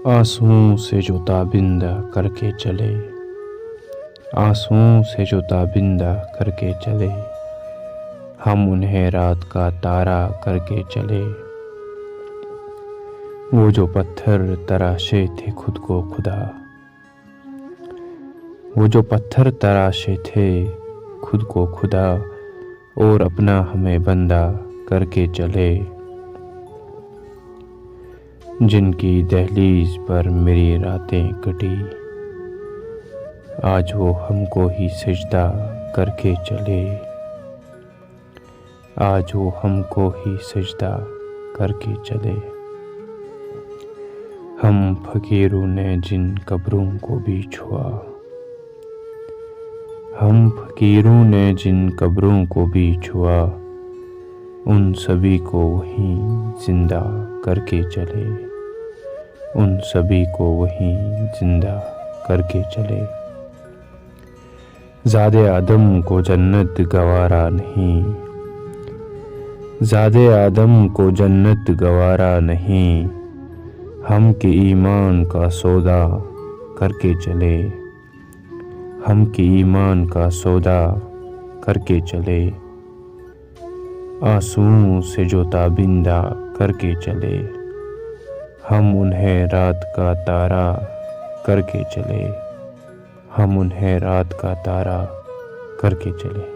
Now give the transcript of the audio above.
آنسوؤں سے جو تابندہ کر کے چلے، آنسوؤں سے جو تابندہ کر کے چلے، ہم انہیں رات کا تارا کر کے چلے۔ وہ جو پتھر تراشے تھے خود کو خدا، وہ جو پتھر تراشے تھے خود کو خدا، اور اپنا ہمیں بندہ کر کے چلے۔ جن کی دہلیز پر میری راتیں کٹی، آج وہ ہم کو ہی سجدہ کر کے چلے، آج وہ ہم کو ہی سجدہ کر کے چلے۔ ہم فقیروں نے جن قبروں کو بھی چھوا، ہم فقیروں نے جن قبروں کو بھی چھوا، ان سبھی کو وہیں زندہ کر کے چلے، ان سبھی کو وہیں زندہ کر کے چلے۔ زاد آدم کو جنت گوارا نہیں، زاد آدم کو جنت گوارا نہیں، ہم کے ایمان کا سودا کر کے چلے، ہم کے ایمان کا سودا کر کے چلے۔ آنسوؤں سے جو تابندہ کر کے چلے، ہم انہیں رات کا تارا کر کے چلے، ہم انہیں رات کا تارا کر کے چلے۔